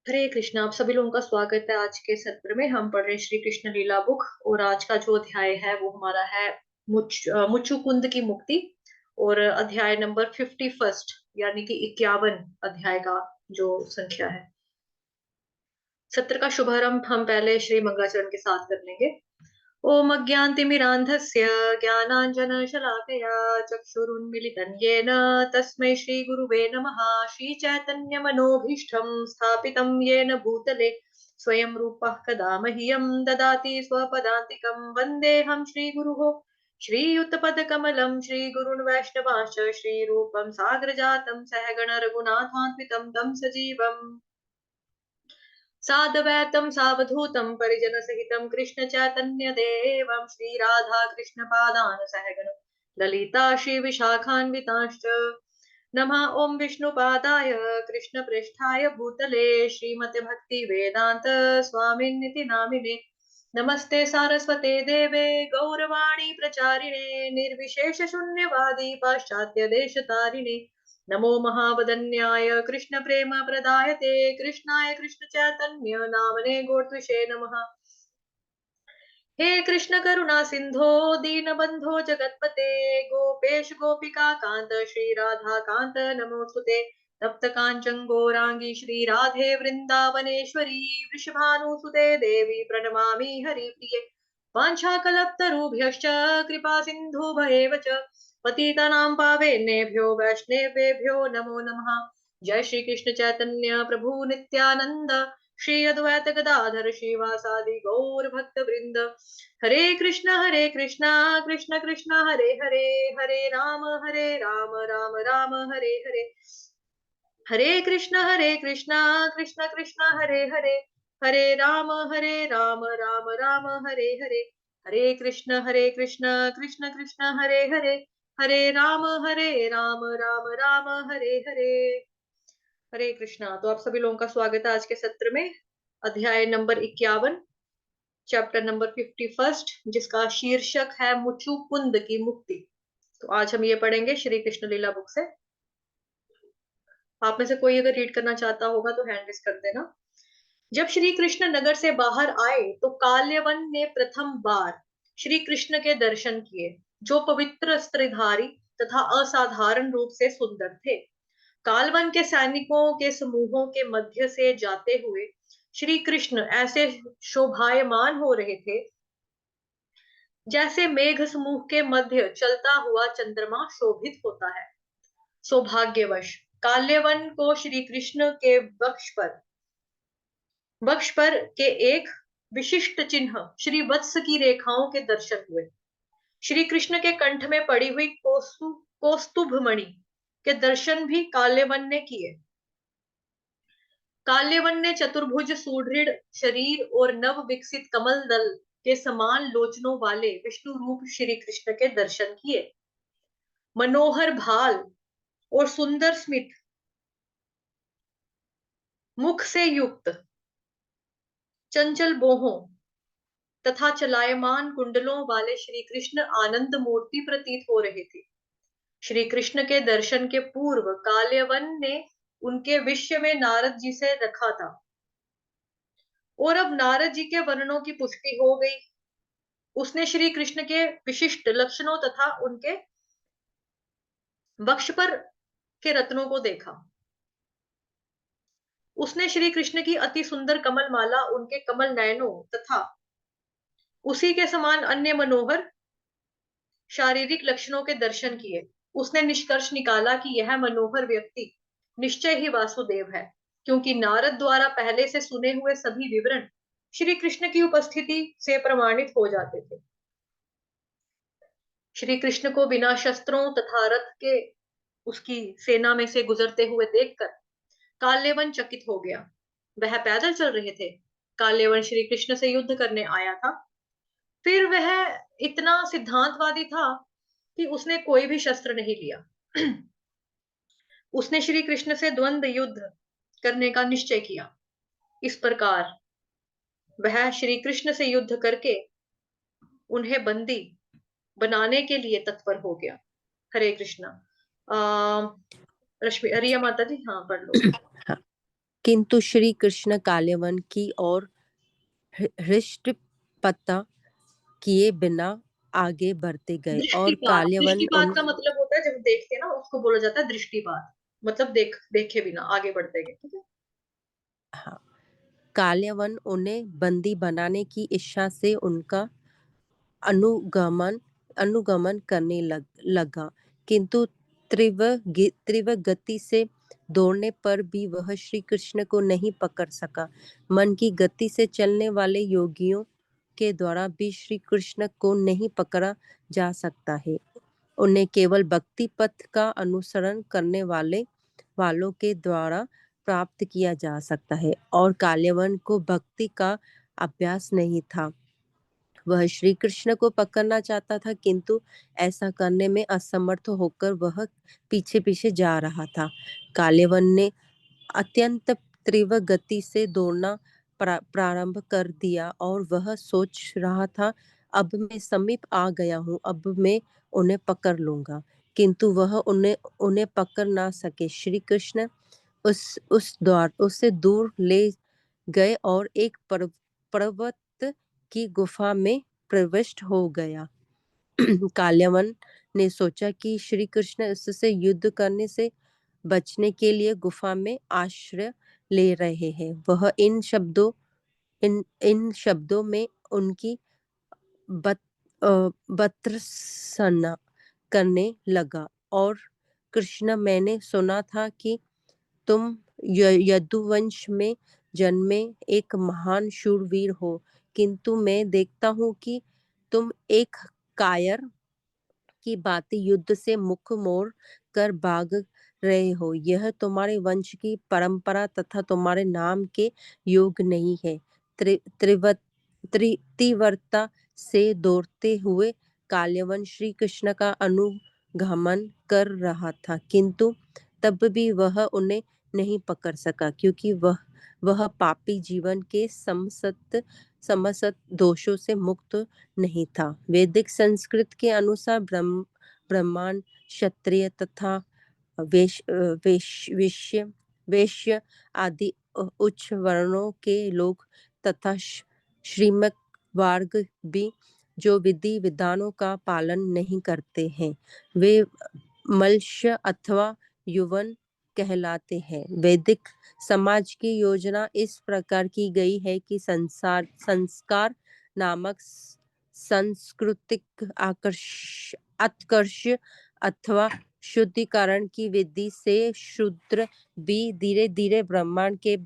हरे कृष्णा। आप सभी लोगों का स्वागत है। आज के सत्र में हम पढ़ रहे हैं श्री कृष्ण लीला बुक और आज का जो अध्याय है वो हमारा है मुचुकुंद की मुक्ति और अध्याय नंबर 51 यानी कि 51 अध्याय का जो संख्या है। सत्र का शुभारंभ हम पहले श्री मंगलाचरण के साथ कर लेंगे। ओम अज्ञानतिमिरान्धस्य ज्ञानाञ्जनशलाकया चक्षुरुन्मिलितं येन तस्मै श्रीगुरुवे नमः। श्रीचैतन्यमनोभीष्टं स्थापितं येन भूतले स्वयं रूपः कदा मह्यं ददाति स्वपदान्तिकं। वन्देऽहं श्रीगुरुः श्रीयुतपदकमलं श्रीगुरुन् वैष्णवांश्च श्रीरूपं साग्रजातं सहगण रघुनाथान्वितं तं सजीवम् साद्वैतं सावधूतं परिजनसहितं कृष्ण चैतन्य देवं श्री राधा कृष्ण पादान सहगण ललिता श्री विशाखान्विताश्च। नमः ओम विष्णुपादाय कृष्ण पृष्ठाय भूतले श्रीमते भक्ति वेदांत स्वामिन्निति नामिने। नमस्ते सारस्वते देवे गौरवाणी प्रचारिणे निर्विशेष शून्यवादी पाश्चात्य देश तारिणे। नमो महावदन्याय कृष्ण प्रेम प्रदायते कृष्णाय कृष्ण चैतन्य नामने गोत्विषे नमः। हे कृष्ण करुणा सिंधो दीनबंधो जगतपते गोपेश गोपिका कांत श्री राधा कांत नमोस्तुते। तप्त कांचन गौरांगी श्री राधे वृंदावनेश्वरी वृषभानुसुते देवी प्रणमामि हरिप्रिये। वाञ्छाकल्पतरुभ्यश्च कृपा सिन्धुभ्येव च पतितानां पावनेभ्यो वैष्णवेभ्यो नमो नमः। जय श्री कृष्ण चैतन्य प्रभु नित्यानंद श्री अद्वैत गदाधर श्रीवासादि गौर भक्त वृंद। हरे कृष्ण कृष्ण कृष्ण हरे हरे हरे राम राम राम हरे हरे। हरे कृष्ण कृष्ण कृष्ण हरे हरे हरे राम राम राम हरे हरे। हरे कृष्ण कृष्ण कृष्ण हरे हरे हरे राम राम राम हरे हरे। हरे कृष्णा। तो आप सभी लोगों का स्वागत है आज के सत्र में। अध्याय नंबर 51 चैप्टर नंबर 51 जिसका शीर्षक है मुचुकुंद की मुक्ति। तो आज हम ये पढ़ेंगे श्री कृष्ण लीला बुक से। आप में से कोई अगर रीड करना चाहता होगा तो हैंड रेस कर देना। जब श्री कृष्ण नगर से बाहर आए तो काल्यवन ने प्रथम बार श्री कृष्ण के दर्शन किए जो पवित्र स्त्रीधारी तथा असाधारण रूप से सुंदर थे। कालवन के सैनिकों के समूहों के मध्य से जाते हुए श्री कृष्ण ऐसे शोभायमान हो रहे थे जैसे मेघ समूह के मध्य चलता हुआ चंद्रमा शोभित होता है। सौभाग्यवश काल्यवन को श्री कृष्ण के वक्ष पर के एक विशिष्ट चिन्ह श्री वत्स की रेखाओं के दर्शन हुए। श्री कृष्ण के कंठ में पड़ी हुई कौस्तुभ मणि के दर्शन भी काल्यवन ने किए। काल्यवन ने चतुर्भुज सुदृढ़ शरीर और नव विकसित कमल दल के समान लोचनों वाले विष्णु रूप श्री कृष्ण के दर्शन किए। मनोहर भाल और सुंदर स्मित मुख से युक्त चंचल बोहों तथा चलायमान कुंडलों वाले श्री कृष्ण आनंद मूर्ति प्रतीत हो रहे थे। श्री कृष्ण के दर्शन के पूर्व काल्यवन ने उनके विषय में नारद जी से रखा था और अब नारद जी के वर्णनों की पुष्टि हो गई। उसने श्री कृष्ण के विशिष्ट लक्षणों तथा उनके वक्ष पर के रत्नों को देखा। उसने श्री कृष्ण की अति सुंदर कमल माला उनके कमल नयनों तथा उसी के समान अन्य मनोहर शारीरिक लक्षणों के दर्शन किए। उसने निष्कर्ष निकाला कि यह मनोहर व्यक्ति निश्चय ही वासुदेव है क्योंकि नारद द्वारा पहले से सुने हुए सभी विवरण श्री कृष्ण की उपस्थिति से प्रमाणित हो जाते थे। श्री कृष्ण को बिना शस्त्रों तथा रथ के उसकी सेना में से गुजरते हुए देखकर काल्यवन चकित हो गया। वह पैदल चल रहे थे। काल्यवन श्री कृष्ण से युद्ध करने आया था। फिर वह इतना सिद्धांतवादी था कि उसने कोई भी शस्त्र नहीं लिया। उसने श्री कृष्ण से द्वंद्व युद्ध करने का निश्चय किया। इस प्रकार वह श्री कृष्ण से युद्ध करके उन्हें बंदी बनाने के लिए तत्पर हो गया। हरे कृष्णा। रश्मि, रिया माता जी, हाँ पढ़ लो। किंतु श्री कृष्ण काल्यवन की ओर हृष्टपता किए बिना आगे बढ़ते गए और दृष्टिपात, काल्यवन दृष्टिपात का मतलब होता है जब देखते हैं ना उसको बोला जाता है दृष्टिपात, मतलब देखे बिना आगे बढ़ते गए, ठीक है। हाँ, काल्यवन उन्हें बंदी बनाने की इच्छा से उनका अनुगमन अनुगमन करने लगा, किंतु तीव्र गति से दौड़ने पर भी वह श्री कृष्ण को नहीं पकड़ सका। मन की गति से चलने वाले योगियों के द्वारा भी श्री कृष्ण को नहीं पकड़ा जा सकता है। उन्हें केवल भक्ति पथ का अनुसरण करने वालों के द्वारा प्राप्त किया जा सकता है, और काल्यवन को भक्ति का अभ्यास नहीं था। वह श्री कृष्ण को पकड़ना चाहता था, किंतु ऐसा करने में असमर्थ होकर वह पीछे पीछे जा रहा था। काल्यवन ने अत्यंत तीव्र गति से दौड़ना प्रारंभ कर दिया और वह सोच रहा था, अब मैं समीप आ गया हूँ, अब मैं उन्हें पकड़ लूंगा, किंतु वह उन्हें उन्हें पकड़ ना सके। श्री कृष्ण उसे दूर ले गए और एक पर्वत की गुफा में प्रविष्ट हो गया। काल्यवन ने सोचा कि श्री कृष्ण उससे युद्ध करने से बचने के लिए गुफा में आश्रय ले रहे हैं। वह इन शब्दों में उनकी बत्रसना करने लगा, और कृष्ण, मैंने सुना था कि तुम यदुवंश में जन्मे एक महान शूरवीर हो, किंतु मैं देखता हूँ कि तुम एक कायर की भांति युद्ध से मुख मोड़ कर भाग रहे हो। यह तुम्हारे वंश की परंपरा तथा तुम्हारे नाम के योग नहीं है। तीव्रता से दौड़ते हुए काल्यवन श्री कृष्ण का अनुगमन कर रहा था, किंतु तब भी वह उन्हें नहीं पकड़ सका, क्योंकि वह पापी जीवन के समस्त दोषों से मुक्त नहीं था। वैदिक संस्कृत के अनुसार ब्राह्मण, क्षत्रिय तथा वैश्य वैश्य आदि उच्च वर्णों के लोग तथा श्रीमत वर्ग भी जो विधि विधानों का पालन नहीं करते हैं, वे मल्य अथवा युवन कहलाते हैं। वैदिक समाज की योजना इस प्रकार की गई है कि संस्कार नामक सांस्कृतिक उत्कर्ष अथवा शुद्धिकरण की विधि से शूद्र भी धीरे धीरे ब्रह्मांड के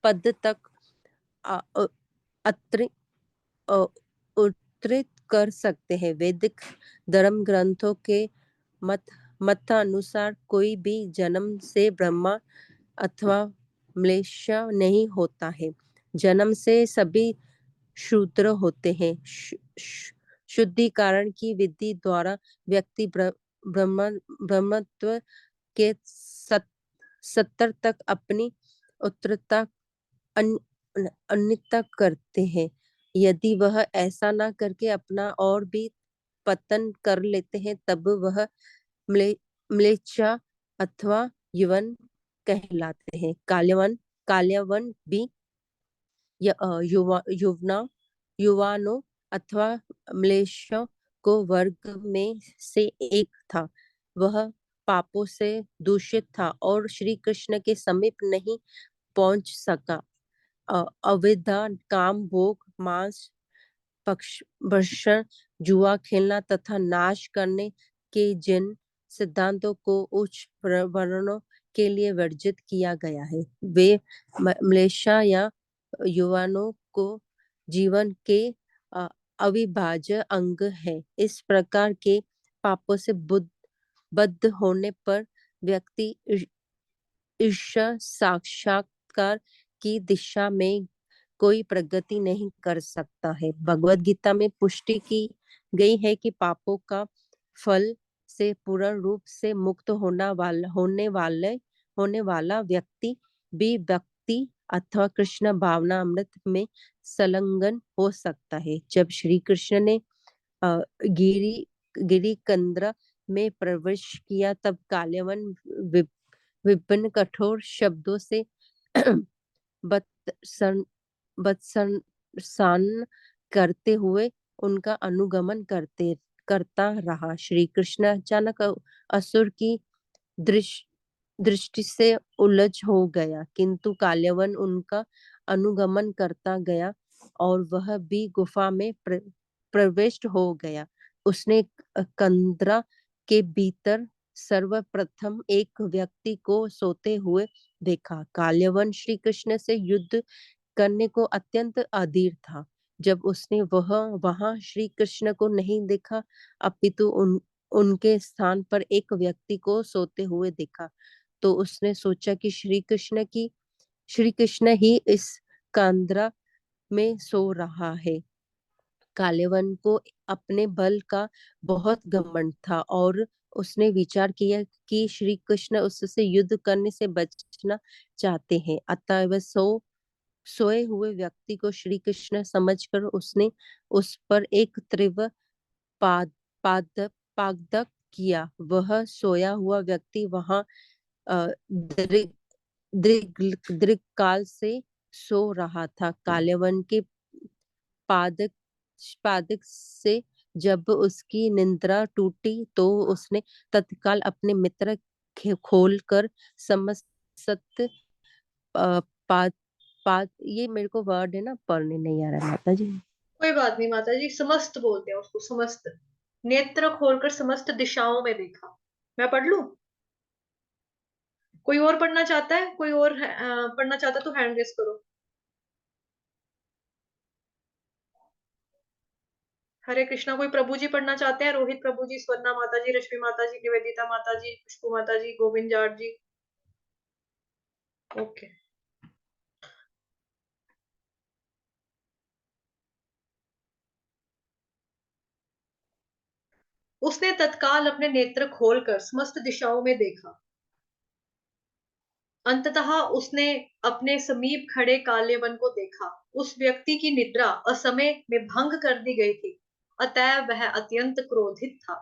पद तक उत्तरित कर सकते हैं। वैदिक धर्म ग्रंथों के मत अनुसार कोई भी जन्म से ब्रह्मा अथवा म्लेच्छ नहीं होता है। जन्म से सभी शूद्र होते हैं। शुद्धिकरण की विधि द्वारा व्यक्ति ब्रह्मत्व के स्तर तक अपनी उत्तरता अन्यता करते हैं। यदि वह ऐसा ना करके अपना और भी पतन कर लेते हैं, तब वह म्लेच्छ अथवा युवन कहलाते हैं। काल्यवन भी युवानों अथवा म्लेच्छों को वर्ग में से एक था। वह पापों से दूषित था और श्री कृष्ण के समीप नहीं पहुंच सका। अवैध काम, भोग, मांस, भक्षण, जुआ खेलना तथा नाश करने के जिन सिद्धांतों को उच्च वर्णों के लिए वर्जित किया गया है, वे म्लेच्छा या युवानों को जीवन के अविभाज्य अंग है। इस प्रकार के पापों से बद्ध होने पर व्यक्ति ईश्वर साक्षात्कार की दिशा में कोई प्रगति नहीं कर सकता है। भगवत गीता में पुष्टि की गई है कि पापों का फल से पूर्ण रूप से मुक्त होने वाला व्यक्ति भी भक्ति अथवा कृष्ण भावना अमृत में संलग्न हो सकता है। जब श्री कृष्ण ने गिरी कंद्र में प्रवेश किया, तब काल्यवन विभिन्न कठोर शब्दों से बत्सरसान करते हुए उनका अनुगमन करता रहा। श्री कृष्ण अचानक असुर की दृष्टि से उलझ हो गया, किंतु काल्यवन उनका अनुगमन करता गया और वह भी गुफा में प्रवेश हो गया। उसने कंदरा के भीतर सर्वप्रथम एक व्यक्ति को सोते हुए देखा। काल्यवन श्री कृष्ण से युद्ध करने को अत्यंत अधीर था। जब उसने वहां श्री कृष्ण को नहीं देखा, अपितु उनके स्थान पर एक व्यक्ति को सोते हुए देखा, तो उसने सोचा कि श्री कृष्ण ही इस कांद्रा में सो रहा है। कालेवन को अपने बल का बहुत घमंड था और उसने विचार किया कि श्री कृष्ण उससे युद्ध करने से बचना चाहते हैं, अतः वह सोए हुए व्यक्ति को श्री कृष्ण समझकर उसने उस पर एक तीव्र पाद पाद पादक किया। वह सोया हुआ व्यक्ति वहां दीर्घ दीर्घ काल से सो रहा था। कालेवन के पादक पादक से जब उसकी निंद्रा टूटी तो उसने तत्काल अपने मित्र खोल कर समस्त सत्य पाद पाद ये मेरे को वर्ड है ना पढ़ने नहीं आ रहा माता जी। कोई बात नहीं माता जी, समस्त बोलते हैं उसको, समस्त। नेत्र खोलकर समस्त दिशाओं में देखा। मैं पढ़ लूं? कोई और पढ़ना चाहता है? कोई और पढ़ना चाहता है तो हैंड रेस करो। हरे कृष्णा। कोई प्रभु जी पढ़ना चाहते हैं? रोहित प्रभु जी, स्वर्णा माता जी, रश्मि माता जी, निवेदिता माता जी, खुशबू माता जी, गोविंद जाट जी। ओके। उसने तत्काल अपने नेत्र खोलकर समस्त दिशाओं में देखा। अंततः उसने अपने समीप खड़े कालेवन को देखा। उस व्यक्ति की निद्रा असमय में भंग कर दी गई थी, अतः वह अत्यंत क्रोधित था।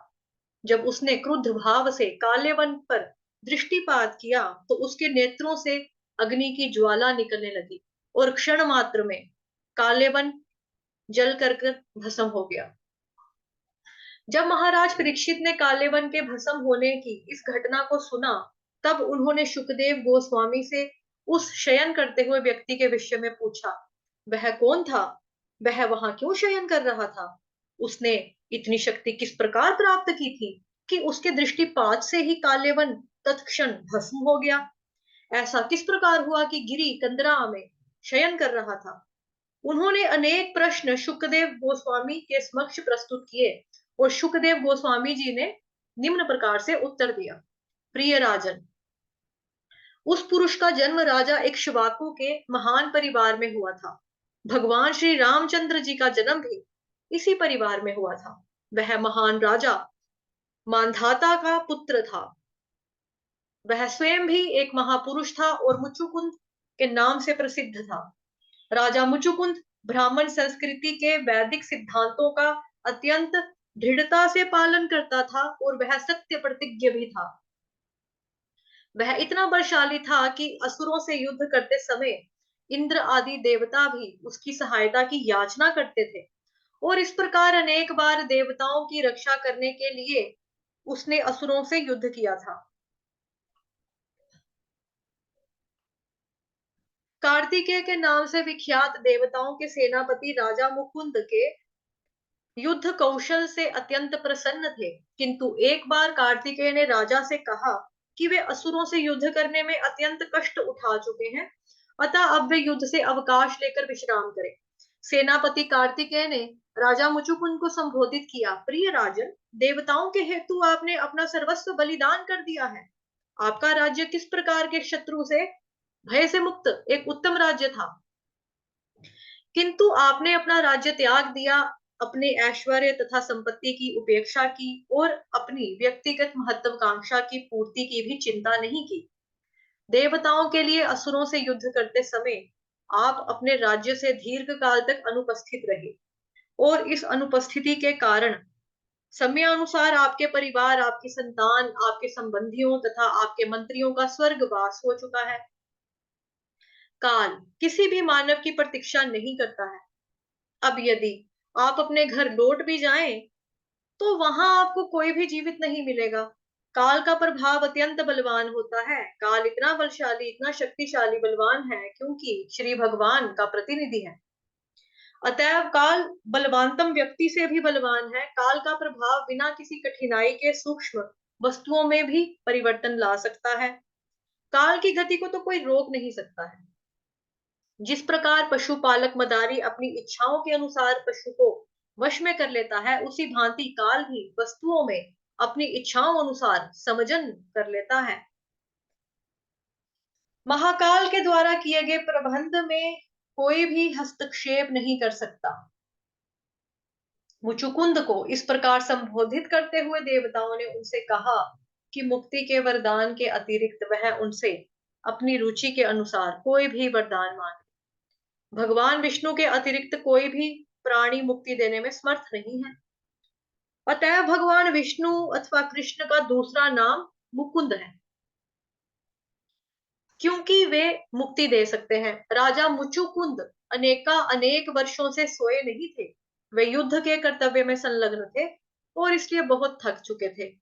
जब उसने क्रुद्ध भाव से कालेवन पर दृष्टिपात किया तो उसके नेत्रों से अग्नि की ज्वाला निकलने लगी और क्षण मात्र में कालेवन जल कर भस्म हो गया। जब महाराज परीक्षित ने कालेवन के भस्म होने की इस घटना को सुना, तब उन्होंने शुकदेव गोस्वामी से उस शयन करते हुए व्यक्ति के विषय में पूछा। वह कौन था? वह वहां क्यों शयन कर रहा था? उसने इतनी शक्ति किस प्रकार प्राप्त की थी कि उसके दृष्टिपात से ही कालेवन तत्क्षण भस्म हो गया? ऐसा किस प्रकार हुआ कि गिरी कंदरा में शयन कर रहा था? उन्होंने अनेक प्रश्न शुकदेव गोस्वामी के समक्ष प्रस्तुत किए और शुकदेव गोस्वामी जी ने निम्न प्रकार से उत्तर दिया। प्रिय राजन, उस पुरुष का जन्म राजा इक्ष्वाकु के महान परिवार में हुआ था। भगवान श्री रामचंद्र जी का जन्म भी इसी परिवार में हुआ था। वह महान राजा मांधाता का पुत्र था। वह स्वयं भी एक महापुरुष था और मुचुकुंद के नाम से प्रसिद्ध था। राजा मुचुकुंद ब्राह्मण संस्कृति के वैदिक सिद्धांतों का अत्यंत दृढ़ता से पालन करता था और वह सत्य प्रतिज्ञ भी था। वह इतना बलशाली था कि असुरों से युद्ध करते समय इंद्र आदि देवता भी उसकी सहायता की याचना करते थे और इस प्रकार अनेक बार देवताओं की रक्षा करने के लिए उसने असुरों से युद्ध किया था। कार्तिकेय के नाम से विख्यात देवताओं के सेनापति राजा मुकुंद के युद्ध कौशल से अत्यंत प्रसन्न थे, किंतु एक बार कार्तिकेय ने राजा से कहा कि वे असुरों से युद्ध करने में अत्यंत कष्ट उठा चुके हैं, अतः अब वे युद्ध से अवकाश लेकर विश्राम करें। सेनापति कार्तिकेय ने राजा मुचुकुंद को संबोधित किया। प्रिय राजन, देवताओं के हेतु आपने अपना सर्वस्व बलिदान कर दिया है। आपका राज्य किस प्रकार के शत्रु से भय से मुक्त एक उत्तम राज्य था, किंतु आपने अपना राज्य त्याग दिया, अपने ऐश्वर्य तथा संपत्ति की उपेक्षा की और अपनी व्यक्तिगत महत्वाकांक्षा की पूर्ति की भी चिंता नहीं की। देवताओं के लिए असुरों से युद्ध करते समय आप अपने राज्य से दीर्घ काल तक अनुपस्थित रहे और इस अनुपस्थिति के कारण समयानुसार आपके परिवार, आपकी संतान, आपके संबंधियों तथा आपके मंत्रियों का स्वर्गवास हो चुका है। काल किसी भी मानव की प्रतीक्षा नहीं करता है। अब यदि आप अपने घर लौट भी जाएं, तो वहां आपको कोई भी जीवित नहीं मिलेगा। काल का प्रभाव अत्यंत बलवान होता है। काल इतना बलशाली, इतना शक्तिशाली बलवान है क्योंकि श्री भगवान का प्रतिनिधि है। अतएव काल बलवानतम व्यक्ति से भी बलवान है। काल का प्रभाव बिना किसी कठिनाई के सूक्ष्म वस्तुओं में भी परिवर्तन ला सकता है। काल की गति को तो कोई रोक नहीं सकता है। जिस प्रकार पशुपालक मदारी अपनी इच्छाओं के अनुसार पशु को वश में कर लेता है, उसी भांति काल भी वस्तुओं में अपनी इच्छाओं अनुसार समजन कर लेता है। महाकाल के द्वारा किए गए प्रबंध में कोई भी हस्तक्षेप नहीं कर सकता। मुचुकुंद को इस प्रकार संबोधित करते हुए देवताओं ने उनसे कहा कि मुक्ति के वरदान के अतिरिक्त वह उनसे अपनी रुचि के अनुसार कोई भी वरदान मांगे। भगवान विष्णु के अतिरिक्त कोई भी प्राणी मुक्ति देने में समर्थ नहीं है। अतः भगवान विष्णु अथवा कृष्ण का दूसरा नाम मुकुंद है, क्योंकि वे मुक्ति दे सकते हैं। राजा मुचुकुंद अनेक वर्षों से सोए नहीं थे। वे युद्ध के कर्तव्य में संलग्न थे और इसलिए बहुत थक चुके थे।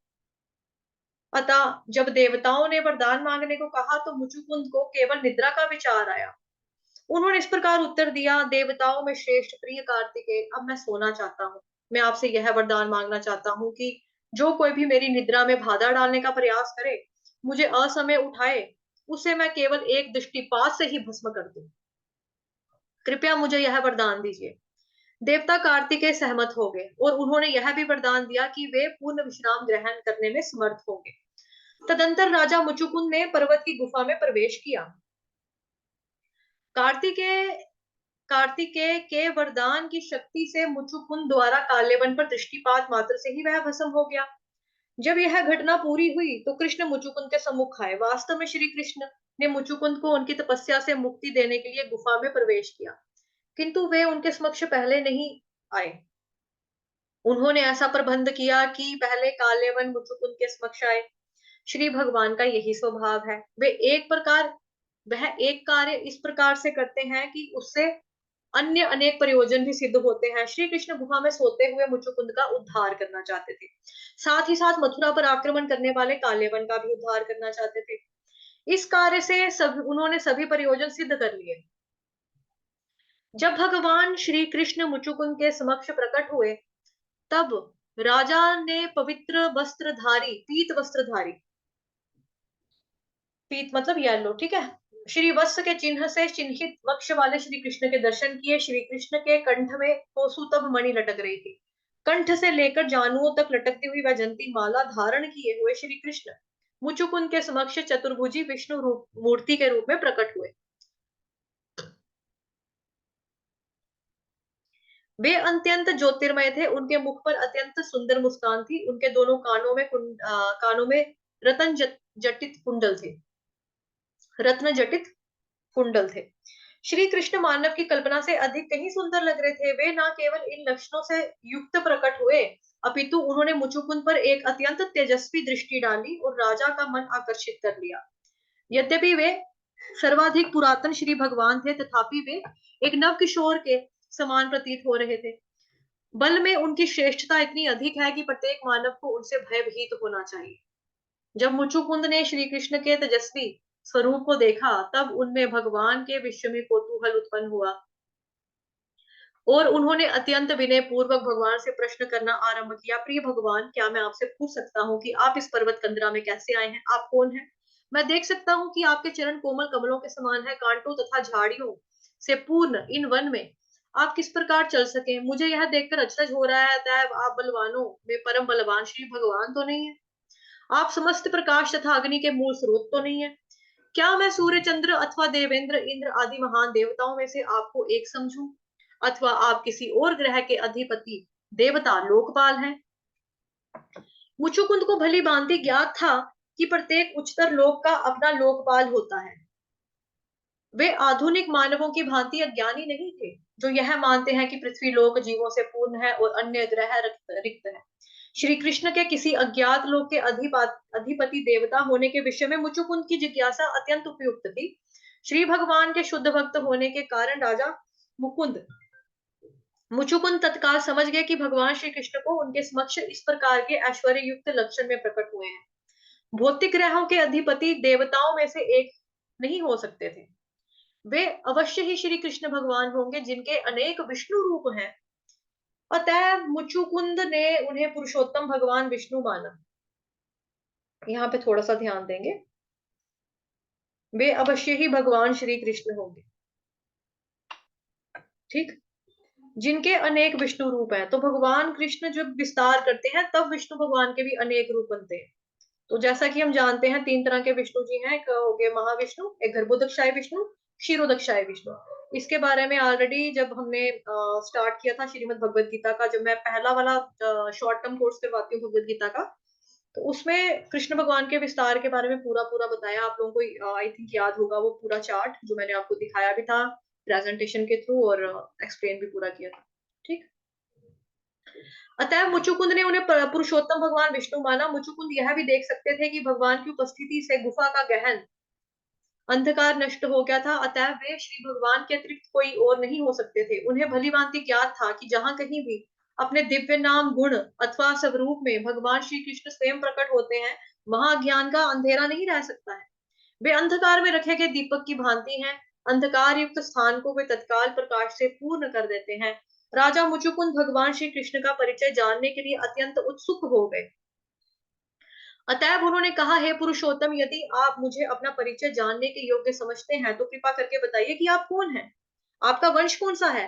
अतः जब देवताओं ने वरदान मांगने को कहा तो मुचुकुंद को केवल निद्रा का विचार आया। उन्होंने इस प्रकार उत्तर दिया, देवताओं में श्रेष्ठ प्रिय कार्तिकेय, अब मैं सोना चाहता हूँ। मैं आपसे यह वरदान मांगना चाहता हूँ कि जो कोई भी मेरी निद्रा में बाधा डालने का प्रयास करे, मुझे असमय उठाए, उसे मैं केवल एक दृष्टिपात से ही भस्म कर दूं। कृपया मुझे यह वरदान दीजिए। देवता कार्तिकेय सहमत हो गए और उन्होंने यह भी वरदान दिया कि वे पूर्ण विश्राम ग्रहण करने में समर्थ होंगे। तदंतर राजा मुचुकुंद ने पर्वत की गुफा में प्रवेश किया। कार्तिकेय कार्तिकेय के वरदान की शक्ति से मुचुकुंद द्वारा कालेवन पर दृष्टिपात मात्र से ही वह भस्म हो गया। जब यह घटना पूरी हुई तो कृष्ण मुचुकुंद के सम्मुख आए। वास्तव में श्री कृष्ण ने मुचुकुंद को उनकी तपस्या से मुक्ति देने के लिए गुफा में प्रवेश किया, किंतु वे उनके समक्ष पहले नहीं आए। उन्होंने ऐसा प्रबंध किया कि पहले कालेवन मुचुकुंद के समक्ष आए। श्री भगवान का यही स्वभाव है। वह एक कार्य इस प्रकार से करते हैं कि उससे अन्य अनेक प्रयोजन भी सिद्ध होते हैं। श्री कृष्ण गुफा में सोते हुए मुचुकुंद का उद्धार करना चाहते थे। साथ ही साथ मथुरा पर आक्रमण करने वाले कालेवन का भी उद्धार करना चाहते थे। इस कार्य से उन्होंने सभी प्रयोजन सिद्ध कर लिए। जब भगवान श्री कृष्ण मुचुकुंद के समक्ष प्रकट हुए, तब राजा ने पवित्र वस्त्रधारी, पीत वस्त्रधारी, पीत मतलब येलो, ठीक है, श्री वत्स के चिन्ह से चिन्हित वक्ष वाले श्री कृष्ण के दर्शन किए। श्री कृष्ण के कंठ में कोसुतभ मणि लटक रही थी। कंठ से लेकर जानुओं तक लटकती हुई वैजंती माला धारण किए हुए श्री कृष्ण मुचुकुंद के समक्ष चतुर्भुजी विष्णु मूर्ति के रूप में प्रकट हुए। वे अत्यंत ज्योतिर्मय थे। उनके मुख पर अत्यंत सुंदर मुस्कान थी। उनके दोनों कानों में रतन जटित कुंडल थे, रत्न जटित कुंडल थे। श्री कृष्ण मानव की कल्पना से अधिक कहीं सुंदर लग रहे थे। वे न केवल इन लक्षणों से युक्त प्रकट हुए, अपितु उन्होंने मुचुकुंद पर एक अत्यंत तेजस्वी दृष्टि डाली और राजा का मन आकर्षित कर लिया। यद्यपि वे सर्वाधिक पुरातन श्री भगवान थे, तथापि वे एक नव किशोर के समान प्रतीत हो रहे थे। बल में उनकी श्रेष्ठता इतनी अधिक है कि प्रत्येक मानव को उनसे भयभीत होना चाहिए। जब मुचुकुंद ने श्री कृष्ण के तेजस्वी स्वरूप को देखा, तब उनमें भगवान के विषय में कौतूहल उत्पन्न हुआ और उन्होंने अत्यंत विनय पूर्वक भगवान से प्रश्न करना आरंभ किया। प्रिय भगवान, क्या मैं आपसे पूछ सकता हूँ कि आप इस पर्वत कंदरा में कैसे आए हैं? आप कौन हैं? मैं देख सकता हूँ कि आपके चरण कोमल कमलों के समान है। कांटों तथा झाड़ियों से पूर्ण इन वन में आप किस प्रकार चल सके? मुझे यह देखकर अचरज हो रहा है। अतएव आप बलवानों में परम बलवान श्री भगवान तो नहीं है? आप समस्त प्रकाश तथा अग्नि के मूल स्रोत तो नहीं है? क्या मैं सूर्य, चंद्र अथवा देवेंद्र, इंद्र आदि महान देवताओं में से आपको एक समझूं, अथवा आप किसी और ग्रह के अधिपति देवता लोकपाल हैं? मुचुकुंद को भली भांति ज्ञात था कि प्रत्येक उच्चतर लोक का अपना लोकपाल होता है। वे आधुनिक मानवों की भांति अज्ञानी नहीं थे, जो यह मानते हैं कि पृथ्वी लोक जीवों से पूर्ण है और अन्य ग्रह रिक्त है। श्री कृष्ण के किसी अज्ञात लोक के अधिपति देवता होने के विषय में मुचुकुंद की जिज्ञासा अत्यंत उपयुक्त थी। श्री भगवान के शुद्ध भक्त होने के कारण राजा मुकुंद मुचुकुंद तत्काल समझ गए कि भगवान श्री कृष्ण को उनके समक्ष इस प्रकार के ऐश्वर्य युक्त लक्षण में प्रकट हुए हैं। भौतिक ग्रहों के अधिपति देवताओं में से एक नहीं हो सकते थे। वे अवश्य ही श्री कृष्ण भगवान होंगे जिनके अनेक विष्णु रूप हैं। अतः मुचुकुंद ने उन्हें पुरुषोत्तम भगवान विष्णु माना। यहाँ पे थोड़ा सा ध्यान देंगे, वे अवश्य ही भगवान श्री कृष्ण होंगे, ठीक, जिनके अनेक विष्णु रूप हैं। तो भगवान कृष्ण जब विस्तार करते हैं तब विष्णु भगवान के भी अनेक रूप बनते हैं। तो जैसा कि हम जानते हैं 3 तरह के विष्णु जी हैं, एक हो गए महाविष्णु, एक गर्भोदकशाही विष्णु, क्षीरोदकशाही विष्णु। इसके बारे में ऑलरेडी जब हमने स्टार्ट किया था श्रीमद् भगवद गीता का, जब मैं पहला वाला शॉर्ट टर्म कोर्स करवाती हूँ भगवद गीता का, तो उसमें कृष्ण भगवान के विस्तार के बारे में पूरा पूरा बताया। आप लोगों को आई थिंक याद होगा वो पूरा चार्ट जो मैंने आपको दिखाया भी था प्रेजेंटेशन के थ्रू, और एक्सप्लेन भी पूरा किया था, ठीक। अतः मुचुकुंद ने उन्हें पुरुषोत्तम भगवान विष्णु माना। मुचुकुंद यह भी देख सकते थे कि भगवान की उपस्थिति से गुफा का गहन अंधकार नष्ट हो गया था। अतः वे श्री भगवान के अतिरिक्त कोई और नहीं हो सकते थे। उन्हें भली भांति ज्ञात था कि जहां कहीं भी अपने दिव्य नाम, गुण अथवा स्वरूप में भगवान श्री कृष्ण स्वयं प्रकट होते हैं, वहां ज्ञान का अंधेरा नहीं रह सकता है। वे अंधकार में रखे गए दीपक की भांति हैं। अंधकार युक्त स्थान को वे तत्काल प्रकाश से पूर्ण कर देते हैं। राजा मुचुकुंद भगवान श्री कृष्ण का परिचय जानने के लिए अत्यंत उत्सुक हो गए। अतएव उन्होंने कहा, हे पुरुषोत्तम, यदि आप मुझे अपना परिचय जानने के योग्य समझते हैं तो कृपा करके बताइए कि आप कौन हैं, आपका वंश कौन सा है,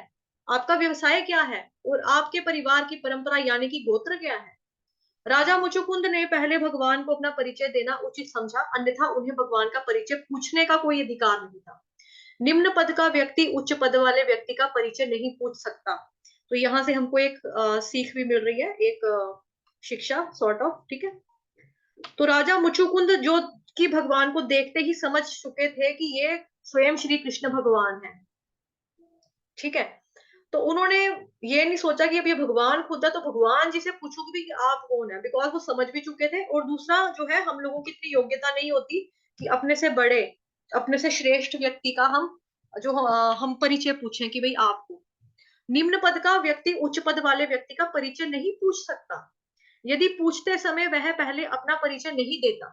आपका व्यवसाय क्या है, और आपके परिवार की परंपरा यानी कि गोत्र क्या है। राजा मुचुकुंद ने पहले भगवान को अपना परिचय देना उचित समझा, अन्यथा उन्हें भगवान का परिचय पूछने का कोई अधिकार नहीं था। निम्न पद का व्यक्ति उच्च पद वाले व्यक्ति का परिचय नहीं पूछ सकता। तो यहाँ से हमको एक सीख भी मिल रही है, एक शिक्षा सॉर्ट ऑफ, ठीक है। तो राजा मुचुकुंद जो कि भगवान को देखते ही समझ चुके थे कि ये स्वयं श्री कृष्ण भगवान है, ठीक है। तो उन्होंने ये नहीं सोचा कि अब ये भगवान खुद है तो भगवान जी से पूछोगे भी कि आप कौन है, बिकॉज वो समझ भी चुके थे। और दूसरा जो है, हम लोगों की इतनी योग्यता नहीं होती कि अपने से बड़े, अपने से श्रेष्ठ व्यक्ति का हम परिचय पूछें कि भाई आपको। निम्न पद का व्यक्ति उच्च पद वाले व्यक्ति का परिचय नहीं पूछ सकता। यदि पूछते समय वह पहले अपना परिचय नहीं देता,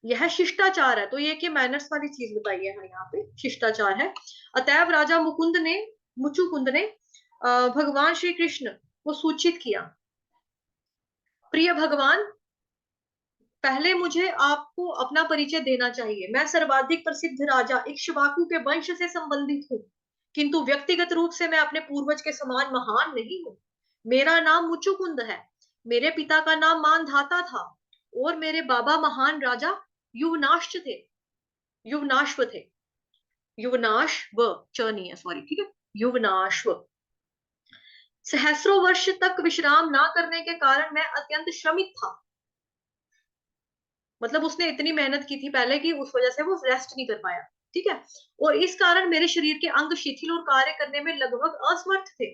यह शिष्टाचार है। तो ये कि मैनर्स वाली चीज बताई है यहाँ पे, शिष्टाचार है। अतएव राजा मुचुकुंद ने भगवान श्री कृष्ण को सूचित किया, प्रिय भगवान, पहले मुझे आपको अपना परिचय देना चाहिए। मैं सर्वाधिक प्रसिद्ध राजा इक्ष्वाकु के वंश से संबंधित हूँ, किंतु व्यक्तिगत रूप से मैं अपने पूर्वज के समान महान नहीं हूँ। मेरा नाम मुचुकुंद है। मेरे पिता का नाम मानधाता था और मेरे बाबा महान राजा युवनाश्व थे। युवनाश्व थे, युवनाश्व नहीं है, सॉरी, ठीक है, युवनाश्व। सहस्रों वर्ष तक विश्राम ना करने के कारण मैं अत्यंत श्रमित था। मतलब उसने इतनी मेहनत की थी पहले कि उस वजह से वो रेस्ट नहीं कर पाया, ठीक है। और इस कारण मेरे शरीर के अंग शिथिल और कार्य करने में लगभग असमर्थ थे।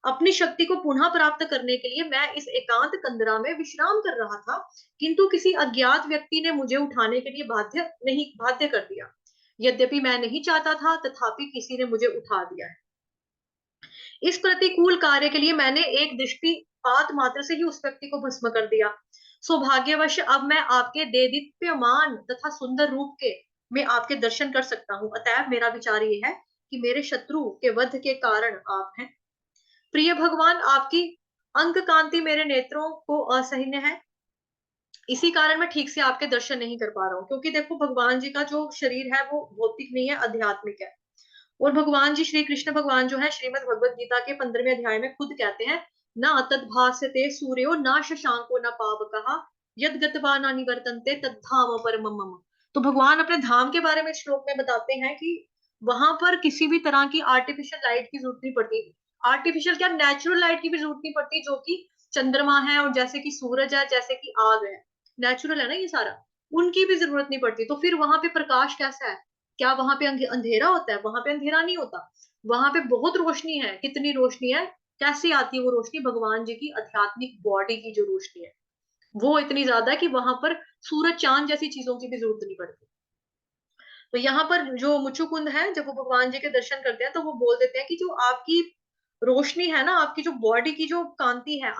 अपनी शक्ति को पुनः प्राप्त करने के लिए मैं इस एकांत कंदरा में विश्राम कर रहा था, किंतु किसी अज्ञात व्यक्ति ने मुझे उठाने के लिए बाध्य कर दिया। यद्यपि मैं नहीं चाहता था, तथापि किसी ने मुझे उठा दिया है। इस प्रतिकूल कार्य के लिए मैंने एक दृष्टिपात मात्र से ही उस व्यक्ति को भस्म कर दिया। सौभाग्यवश अब मैं आपके देदीप्यमान तथा सुंदर रूप के में आपके दर्शन कर सकता हूँ। अतएव मेरा विचार ये है कि मेरे शत्रु के वध के कारण आप हैं। प्रिय भगवान, आपकी अंक कांति मेरे नेत्रों को असहनीय है, इसी कारण मैं ठीक से आपके दर्शन नहीं कर पा रहा हूँ। क्योंकि देखो, भगवान जी का जो शरीर है वो भौतिक नहीं है, आध्यात्मिक है। और भगवान जी श्री कृष्ण भगवान जो है श्रीमद् भगवद गीता के 15वें अध्याय में खुद कहते हैं, ना तद्भास्यते सूर्यो ना शशांको ना पावकः यद गत्वा न निवर्तन्ते तद्धाम परमम मम। तो भगवान अपने धाम के बारे में श्लोक में बताते हैं कि वहां पर किसी भी तरह की आर्टिफिशियल लाइट की जरूरत नहीं पड़ती। आर्टिफिशियल क्या, नेचुरल लाइट की भी जरूरत नहीं पड़ती, जो कि चंद्रमा है और जैसे कि सूरज है, जैसे कि आग है, नेचुरल है ना ये सारा, उनकी भी जरूरत नहीं पड़ती। तो फिर वहां पे प्रकाश कैसा है? क्या वहां पे अंधेरा होता है? वहां पे अंधेरा नहीं होता, वहां पे बहुत रोशनी है। कितनी रोशनी है? कैसी आती है वो रोशनी? भगवान जी की आध्यात्मिक बॉडी की जो रोशनी है वो इतनी ज्यादा है कि वहां पर सूरज चांद जैसी चीजों की भी जरूरत नहीं पड़ती। तो यहाँ पर जो मुचुकुंद है, जब वो भगवान जी के दर्शन करते हैं तो वो बोल देते हैं कि जो आपकी रोशनी है ना, आपकी जो बॉडी की जो कांति है,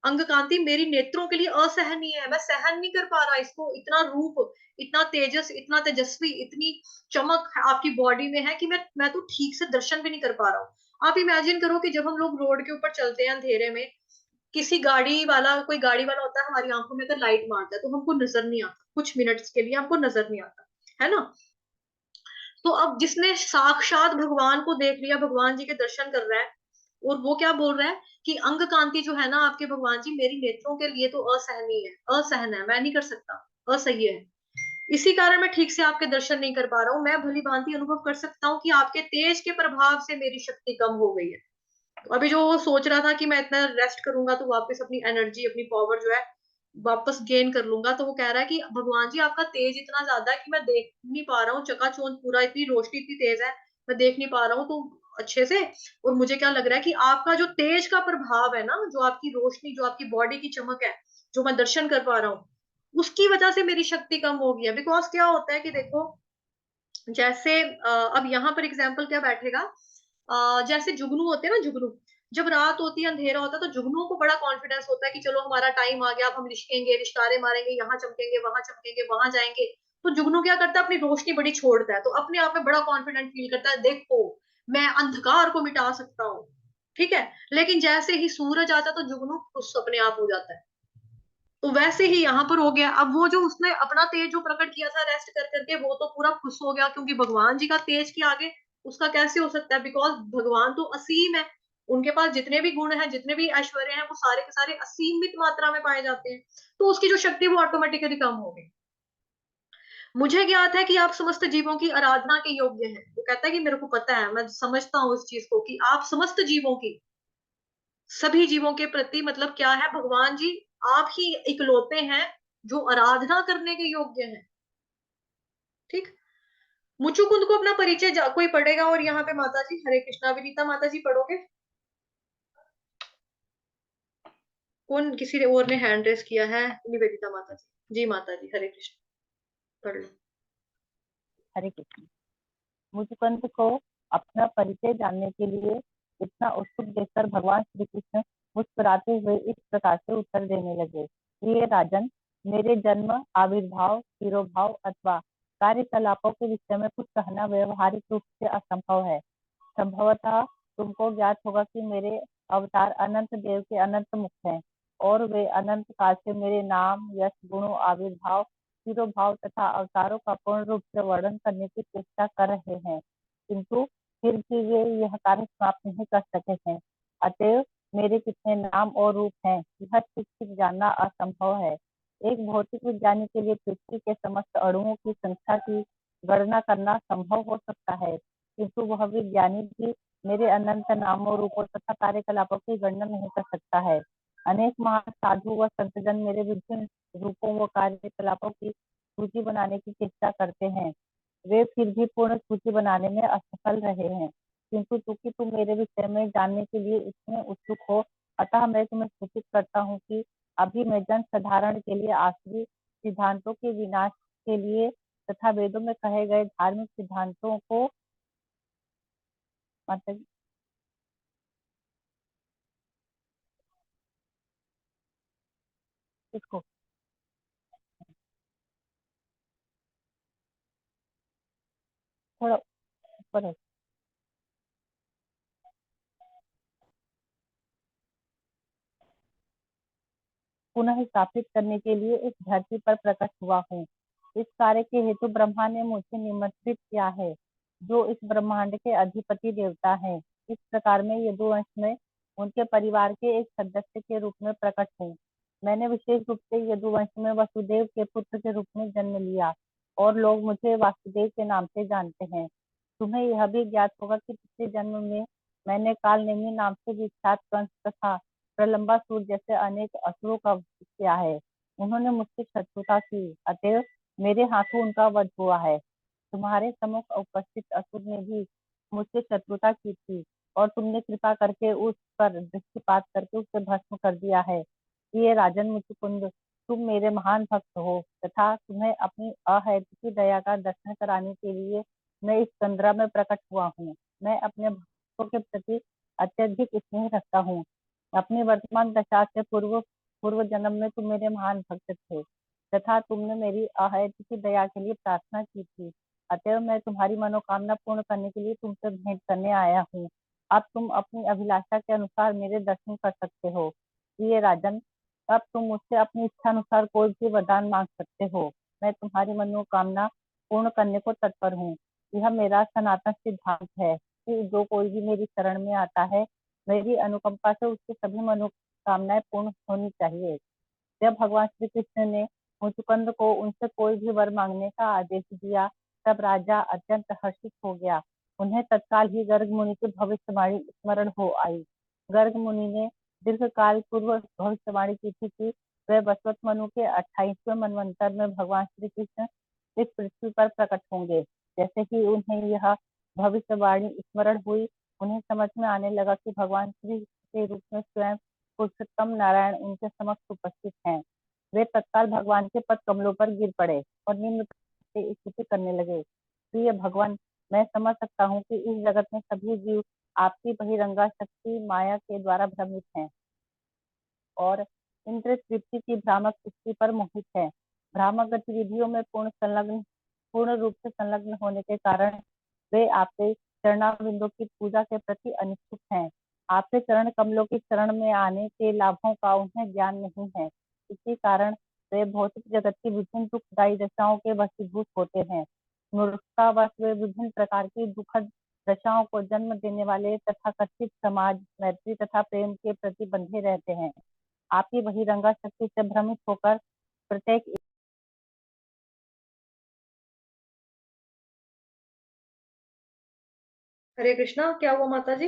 अंग कांति मेरी नेत्रों के लिए असहनीय है। मैं सहन नहीं कर पा रहा इसको। इतना रूप, इतना तेजस, इतना तेजस्वी, इतनी चमक आपकी बॉडी में है कि मैं तो ठीक से दर्शन भी नहीं कर पा रहा हूँ। आप इमेजिन करो कि जब हम लोग रोड के ऊपर चलते हैं अंधेरे में, किसी गाड़ी वाला, कोई गाड़ी वाला होता है, हमारी आंखों में अगर लाइट मारता है तो हमको नजर नहीं आता, कुछ मिनट्स के लिए हमको नजर नहीं आता, है ना? तो अब जिसने साक्षात भगवान को देख लिया, भगवान जी के दर्शन कर रहा है, और वो क्या बोल रहा है कि अंग कांति जो है ना आपके भगवान जी, मेरी नेत्रों के लिए तो असहनीय है, असहन है, मैं नहीं कर सकता, असह्य है। इसी कारण मैं ठीक से आपके दर्शन नहीं कर पा रहा हूँ। मैं भली भांति अनुभव कर सकता हूँ कि आपके तेज के प्रभाव से मेरी शक्ति कम हो गई है। तो अभी जो वो सोच रहा था कि मैं इतना रेस्ट करूंगा तो वापस अपनी एनर्जी, अपनी पावर जो है वापस गेन कर लूंगा, तो वो कह रहा है कि भगवान जी आपका तेज इतना ज्यादा है कि मैं देख नहीं पा रहा हूँ चकाचौंध पूरा, इतनी रोशनी इतनी तेज है, मैं देख नहीं पा रहा हूँ तो अच्छे से। और मुझे क्या लग रहा है कि आपका जो तेज का प्रभाव है ना, जो आपकी रोशनी, जो आपकी बॉडी की चमक है, जो मैं दर्शन कर पा रहा हूँ, उसकी वजह से मेरी शक्ति कम हो गई है। बिकॉज क्या होता है कि देखो, जैसे अब यहाँ पर एग्जाम्पल क्या बैठेगा, जैसे जुगनू होते हैं ना, जुगनू जब रात होती है, अंधेरा होता है, तो जुगनुओं को बड़ा कॉन्फिडेंस होता है कि चलो हमारा टाइम आ गया, अब हम लिशकेंगे, लिशकारे मारेंगे, यहाँ चमकेंगे, वहां जाएंगे। तो जुगनू क्या करता है, अपनी रोशनी बड़ी छोड़ता है, तो अपने आप में बड़ा कॉन्फिडेंट फील करता है, देखो मैं अंधकार को मिटा सकता हूँ। ठीक है। लेकिन जैसे ही सूरज आता है तो जुगनू खुश अपने आप हो जाता है। तो वैसे ही यहाँ पर हो गया। अब वो जो उसने अपना तेज जो प्रकट किया था रेस्ट कर करके, वो तो पूरा खुश हो गया, क्योंकि भगवान जी का तेज के आगे उसका कैसे हो सकता है? बिकॉज भगवान तो असीम है, उनके पास जितने भी गुण हैं, जितने भी ऐश्वर्य हैं, वो सारे के सारे असीमित मात्रा में पाए जाते हैं। तो उसकी जो शक्ति वो ऑटोमेटिकली कम हो गई। मुझे ज्ञात है कि आप समस्त जीवों की आराधना के योग्य हैं। वो कहता है कि मेरे को पता है, मैं समझता हूँ इस चीज को कि आप समस्त जीवों की, सभी जीवों के प्रति मतलब क्या है, भगवान जी आप ही इकलौते हैं जो आराधना करने के योग्य हैं। ठीक। मुचुकुंद को अपना परिचय कोई पढ़ेगा, और यहाँ पे माता जी हरे कृष्णा, विनीता माता जी पढ़ोगे? कौन, किसी ने और ने हैंड रेस किया है? निवेदिता माता जी। जी माता जी, हरे कृष्ण, पढ़ लो। हरे कृष्ण। मुचुकुंद को अपना परिचय जानने के लिए इतना उत्सुक देखकर भगवान श्री कृष्ण मुस्कुराते हुए इस प्रकार से उत्तर देने लगे। ये राजन, मेरे जन्म, आविर्भाव, तिरोभाव अथवा कार्यकलापों के विषय में कुछ कहना व्यवहारिक रूप से असंभव है। संभवतः तुमको ज्ञात होगा कि मेरे अवतार अनंत देव के अनंत मुख हैं और वे अनंत काल से मेरे नाम, यश, गुणों, आविर्भाव, तिरोभाव तथा अवतारों का पूर्ण रूप से वर्णन करने की चेष्टा कर रहे हैं, किंतु फिर भी वे यह कार्य समाप्त नहीं कर सके हैं। अतएव मेरे कितने नाम और रूप हैं यह ठीक ठीक जानना असंभव है। एक भौतिक विज्ञानी के लिए पृथ्वी के समस्त अणुओं की संख्या की गणना करना संभव हो सकता है, किंतु वह विज्ञानी भी मेरे अनंत नामों, रूपों तथा कार्यकलापों की गणना नहीं कर सकता है। अनेक महान साधु व संतजन मेरे विभिन्न रूपों व कार्यकलापों की सूची बनाने की चेष्टा करते हैं, वे फिर भी पूर्ण सूची बनाने में असफल रहे हैं। किंतु चूंकि तुम मेरे विषय में जानने के लिए इतने उत्सुक हो, अतः मैं तुम्हें सूचित करता हूँ कि अभी मैं जन साधारण के लिए आसुरी सिद्धांतों के विनाश के लिए तथा वेदों में कहे गए धार्मिक सिद्धांतों को मतलब इसको थोड़ा ऊपर है, पुनः स्थापित करने के लिए इस धरती पर प्रकट हुआ हूँ। इस कार्य के हेतु ब्रह्मा ने मुझे निमंत्रित किया है, जो इस ब्रह्मांड के अधिपति देवता हैं। इस प्रकार मैं यदुवंश में उनके परिवार के एक सदस्य के रूप में प्रकट हूँ। मैंने विशेष रूप से यदुवंश में वसुदेव के पुत्र के रूप में जन्म लिया और लोग मुझे वासुदेव के नाम से जानते हैं। तुम्हें यह भी ज्ञात होगा कि पिछले जन्म में मैंने कालनेमी नाम से विख्यात कंस तथा प्रलंबासुर जैसे अनेक असुरों का वध किया है। उन्होंने मुझसे शत्रुता की, अतएव मेरे हाथों उनका वध हुआ है। तुम्हारे सम्मुख उपस्थित असुर ने भी मुझसे शत्रुता की थी, और तुमने कृपा करके उस पर दृष्टिपात करके उसे भस्म कर दिया है। ये राजन मुचुकुंद, तुम मेरे महान भक्त हो तथा तुम्हें अपनी अहेतुकी दया का दर्शन कराने के लिए मैं इस तंद्रा में प्रकट हुआ हूँ। मैं अपने भक्तों के प्रति अत्यधिक स्नेह रखता हूँ। अपनी वर्तमान दशा से पूर्व पूर्व जन्म में तुम मेरे महान भक्त थे तथा तुमने मेरी अहेतुकी दया के लिए प्रार्थना की थी। अतएव मैं तुम्हारी मनोकामना पूर्ण करने के लिए तुमसे भेंट करने आया हूँ। अब तुम अपनी अभिलाषा के अनुसार मेरे दर्शन कर सकते हो। ये राजन, अब तुम मुझसे अपनी इच्छा अनुसार कोई भी वरदान मांग सकते हो। मैं तुम्हारी मनोकामना पूर्ण करने को तत्पर हूँ। यह मेरा सनातन सिद्धांत है कि जो कोई भी मेरी शरण में आता है, मेरी अनुकंपा से उसकी सभी मनोकामनाएं पूर्ण होनी चाहिए। जब भगवान श्री कृष्ण ने मुचुकुंद को उनसे कोई भी वर मांगने का आदेश दिया, तब राजा अत्यंत हर्षित हो गया। उन्हें तत्काल ही गर्ग मुनि की भविष्यवाणी स्मरण हो आई। गर्ग मुनि ने दीर्घ काल पूर्व भविष्यवाणी की थी कि वह वसवत मनु के 28वें मनवंतर में भगवान श्री कृष्ण इस पृथ्वी पर प्रकट होंगे। जैसे ही उन्हें यह भविष्यवाणी स्मरण हुई, उन्हें समझ में आने लगा कि भगवान श्री के रूप में स्वयं पुरुषोत्तम नारायण उनके समक्ष उपस्थित हैं। वे तत्काल भगवान के पद कमलों पर गिर पड़े और निम्न से स्तुति करने लगे। प्रिय भगवान, मैं समझ सकता हूँ कि इस जगत में सभी जीव आपकी बहिरंगा शक्ति माया के द्वारा भ्रमित हैं और इंद्र तृप्ति की भ्रामक दृष्टि पर मोहित है। भ्रामक गतिविधियों में पूर्ण रूप से संलग्न होने के कारण वे आपके चरणारविंदों की पूजा के प्रति अनिच्छुक हैं। आपके चरण कमलों की शरण में आने के लाभों का उन्हें ज्ञान नहीं है। इसी कारण वे भौतिक जगत की विभिन्न दुखदायी दशाओं के वशीभूत होते हैं। मूर्खतावश वे विभिन्न प्रकार की दुखद दशाओं को जन्म देने वाले तथा कथित समाज, मैत्री तथा प्रेम के प्रति बंधे रहते हैं। आपकी बहिरंगा शक्ति से भ्रमित होकर प्रत्येक हरे कृष्णा, क्या हुआ माता जी?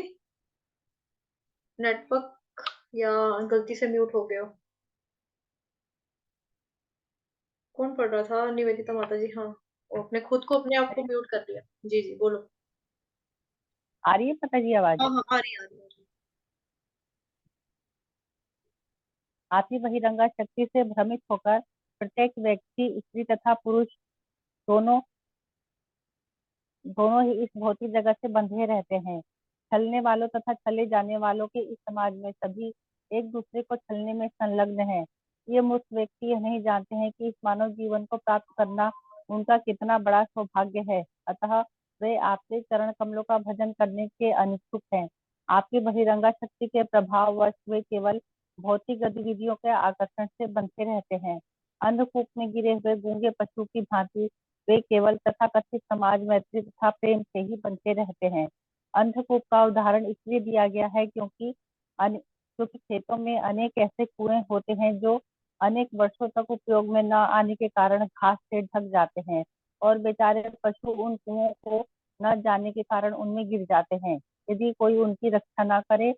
नेटवर्क या गलती से म्यूट हो गए हो? कौन पढ़ रहा था? निवेदिता माता जी। हाँ, वो अपने खुद को अपने आप को म्यूट कर लिया। जी जी, बोलो। आ रही है पता जी आवाज? हाँ हाँ, आ रही आ रही। आपकी बहिरंगा शक्ति से भ्रमित होकर प्रत्येक व्यक्ति, स्त्री तथा पुरुष दोनों दोनों ही इस भौतिक जगत से बंधे रहते हैं। छलने वालों तथा छले जाने वालों के इस समाज में सभी एक दूसरे को छलने में संलग्न हैं। ये मूर्ख व्यक्ति यह नहीं जानते हैं कि इस मानव जीवन को प्राप्त करना उनका कितना बड़ा सौभाग्य है। अतः वे आपके चरण कमलों का भजन करने के अनिच्छुक हैं। आपकी बहिरंगा शक्ति के प्रभाववश वे केवल भौतिक गतिविधियों के आकर्षण से बंधे रहते हैं। अंधकूप में गिरे हुए गूंगे पशु की भांति वे केवल तथाकथित समाज, मैत्री तथा प्रेम से ही बनते रहते हैं। अंधकूप का उदाहरण इसलिए दिया गया है क्योंकि खेतों में अनेक ऐसे कुएं होते हैं जो अनेक वर्षों तक उपयोग में न आने के कारण घास से ढक जाते हैं और बेचारे पशु उन कुओं को न जाने के कारण उनमें गिर जाते हैं। यदि कोई उनकी रक्षा न करे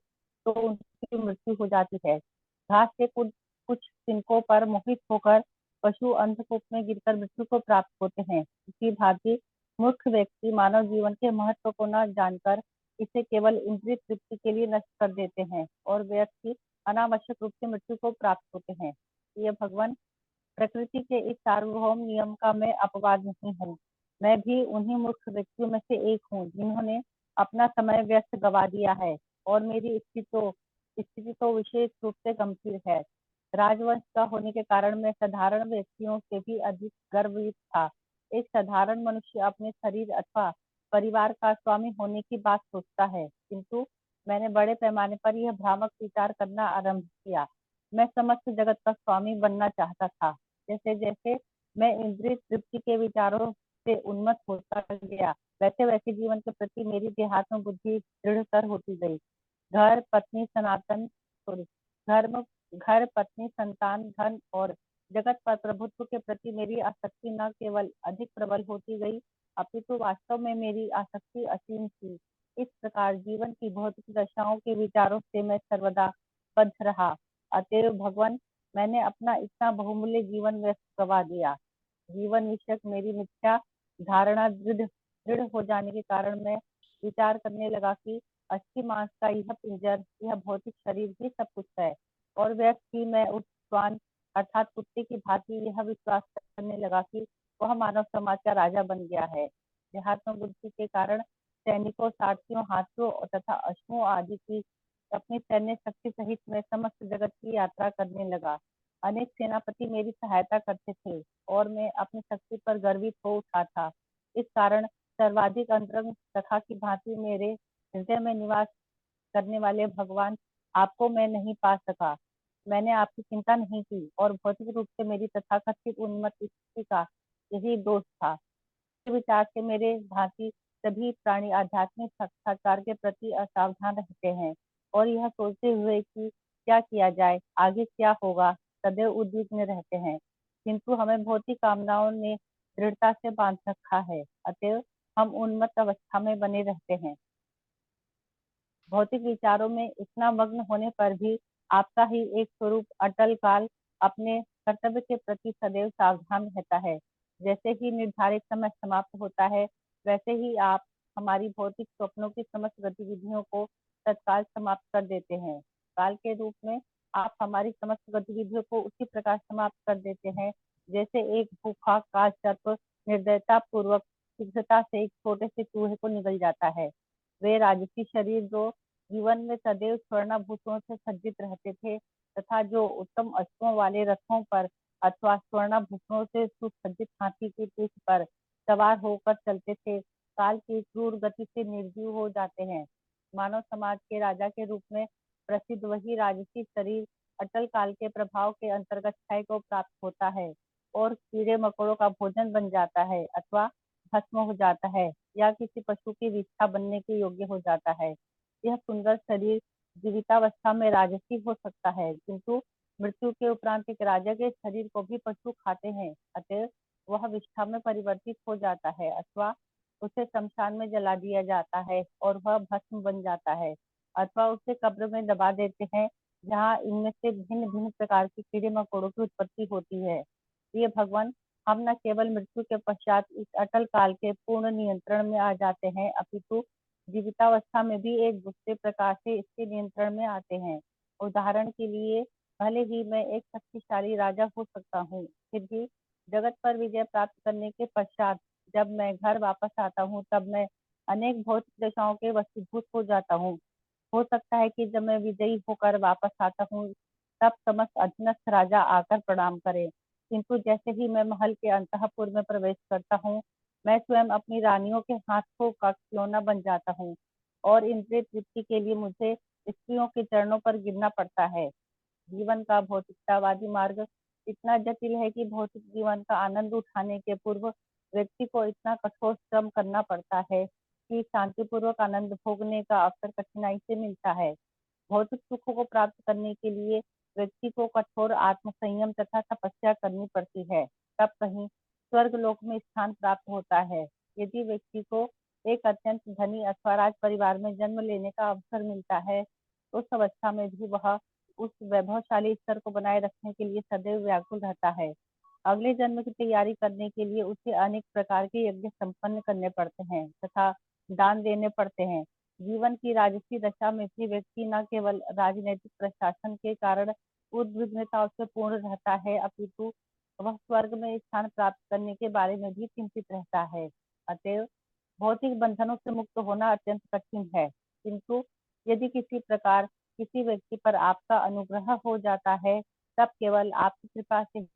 तो उनकी मृत्यु हो जाती है। घास के कुछ तिनकों पर मोहित होकर पशु अंधकूप में गिरकर मृत्यु को प्राप्त होते हैं। इसी भांति मूर्ख व्यक्ति मानव जीवन के महत्व को न जानकर इसे केवल इंद्रिय तृप्ति के लिए नष्ट कर देते हैं और व्यक्ति अनावश्यक रूप से मृत्यु को प्राप्त होते हैं। ये भगवान, प्रकृति के इस सार्वभौम नियम का मैं अपवाद नहीं हूँ। मैं भी उन्हीं मूर्ख व्यक्तियों में से एक हूँ जिन्होंने अपना समय व्यर्थ गवा दिया है और मेरी स्थिति तो विशेष रूप से गंभीर है। राजवंश का होने के कारण मैं साधारण व्यक्तियों से भी अधिक गर्वित था। एक साधारण मनुष्य अपने शरीर अथवा परिवार का स्वामी होने की बात सोचता है, किंतु मैंने बड़े पैमाने पर यह भ्रामक विचार करना आरंभ किया। मैं समस्त जगत का स्वामी बनना चाहता था। जैसे जैसे मैं इंद्रिय तृप्ति के विचारों से उन्मत्त होता गया, वैसे वैसे जीवन के प्रति मेरी देहात्म बुद्धि दृढ़तर होती गई। घर पत्नी सनातन सॉरी धर्म घर पत्नी संतान धन और जगत पर प्रभुत्व के प्रति मेरी आसक्ति न केवल अधिक प्रबल होती गई, अपितु वास्तव में मेरी आसक्ति असीम थी। इस प्रकार जीवन की भौतिक दशाओं के विचारों से मैं सर्वदा बद्ध रहा। अतएव भगवान, मैंने अपना इतना बहुमूल्य जीवन व्यर्थ गवा दिया। जीवन विषयक मेरी मिथ्या धारणा दृढ़ दृढ़ हो जाने के कारण मैं विचार करने लगा कि अस्थि मांस का यह पिंजर, यह भौतिक शरीर ही सब कुछ है। और व्यक्ति में उस श्वान अर्थात कुत्ते की भांति यह विश्वास करने लगा कि वह मानव समाज का राजा बन गया है। देहात्म बुद्धि के कारण सैनिकों, सारथियों, हाथियों तथा अश्वों आदि की अपनी सैन्य शक्ति सहित मैं समस्त जगत की यात्रा करने लगा। अनेक सेनापति मेरी सहायता करते थे और मैं अपनी शक्ति पर गर्वित हो उठा था। इस कारण सर्वाधिक अंतरंग सखा की भांति मेरे हृदय में निवास करने वाले भगवान आपको मैं नहीं पा सका। मैंने आपकी चिंता नहीं की और भौतिक रूप से मेरी तथाकथित उन्मत्त स्थिति का यही दोष था। इस विचार से मेरे भांति सभी प्राणी आध्यात्मिक साक्षात्कार के प्रति असावधान रहते हैं और यह सोचते हुए कि क्या किया जाए, आगे क्या होगा, सदैव उद्विग्न रहते हैं। किंतु हमें भौतिक कामनाओं ने दृढ़ता से बांध रखा है, अतएव हम उन्मत्त अवस्था में बने रहते हैं। भौतिक विचारों में इतना मग्न होने पर भी आपका ही एक स्वरूप अटल काल अपने कर्तव्य के प्रति सदैव सावधान रहता है। जैसे ही निर्धारित समय समाप्त होता है, वैसे ही आप हमारी भौतिक स्वप्नों की समस्त गतिविधियों को तत्काल समाप्त कर देते हैं। काल के रूप में आप हमारी समस्त गतिविधियों को उसी प्रकार समाप्त कर देते हैं, जैसे एक भूखा काल सर्प निर्दयता पूर्वक शीघ्रता से एक छोटे से चूहे को निगल जाता है। वे राजसी शरीर जो जीवन में सदैव स्वर्णाभूषणों से सज्जित रहते थे तथा जो उत्तम अश्वों वाले रथों पर अथवा स्वर्णाभूषणों से सुसज्जित हाथी की पीठ पर सवार होकर चलते थे, काल की क्रूर गति से निर्जीव हो जाते हैं। मानव समाज के राजा के रूप में प्रसिद्ध वही राजसी शरीर अटल काल के प्रभाव के अंतर्गत क्षय को प्राप्त होता है और कीड़े मकोड़ों का भोजन बन जाता है अथवा भस्म हो जाता है या किसी पशु की विष्ठा बनने के योग्य हो जाता है। यह सुंदर शरीर जीवितावस्था में राजसी हो सकता है, किंतु मृत्यु के उपरांत एक राजा के शरीर को भी पशु खाते हैं, अतः वह विष्ठा में परिवर्तित हो जाता है अथवा उसे शमशान में जला दिया जाता है और वह भस्म बन जाता है अथवा उसे कब्र में दबा देते हैं, जहाँ इनमें से भिन्न भिन्न प्रकार के कीड़े मकोड़ों की उत्पत्ति होती है। ये भगवान, हम न केवल मृत्यु के पश्चात इस अटल काल के पूर्ण नियंत्रण में आ जाते हैं, अपितु जीवितावस्था में भी एक दूसरे प्रकार से इसके नियंत्रण में आते हैं। उदाहरण के लिए, भले ही मैं एक शक्तिशाली राजा हो सकता हूँ, फिर भी जगत पर विजय प्राप्त करने के पश्चात जब मैं घर वापस आता हूँ, तब मैं अनेक भौतिक दशाओं के वशीभूत हो जाता हूँ। हो सकता है कि जब मैं विजयी होकर वापस आता हूँ, तब समस्त अधीनस्थ राजा आकर प्रणाम करें, किंतु जैसे ही मैं महल के अंतःपुर में प्रवेश करता हूँ, मैं स्वयं अपनी रानियों के हाथों का खिलौना बन जाता हूँ और इंद्रिय तृप्ति के लिए मुझे स्त्रियों के चरणों पर गिरना पड़ता है। जीवन का भौतिकतावादी मार्ग इतना जटिल है कि भौतिक जीवन का आनंद उठाने के पूर्व व्यक्ति को इतना कठोर श्रम करना पड़ता है कि शांतिपूर्वक आनंद भोगने का अवसर कठिनाई से मिलता है। भौतिक सुखों को प्राप्त करने के लिए व्यक्ति को कठोर आत्म संयम तथा तपस्या करनी पड़ती है, तब कहीं स्वर्ग लोक में स्थान प्राप्त होता है। यदि व्यक्ति को एक अत्यंत धनी अथवा राज परिवार में जन्म लेने का अवसर मिलता है, उस अवस्था में भी वह उस वैभवशाली स्तर को बनाए रखने के लिए सदैव व्याकुल रहता है। अगले जन्म की तैयारी करने के लिए उसे अनेक प्रकार के यज्ञ संपन्न करने पड़ते हैं तथा दान देने पड़ते हैं। जीवन की राजसी दशा में भी व्यक्ति न केवल राजनीतिक प्रशासन के कारण उद्विग्नताओं से पूर्ण रहता है, अपितु वह स्वर्ग में स्थान प्राप्त करने के बारे में भी चिंतित रहता है। अतएव भौतिक बंधनों से मुक्त होना अत्यंत कठिन है, किंतु यदि किसी प्रकार किसी व्यक्ति पर आपका अनुग्रह हो जाता है, तब केवल आपकी कृपा से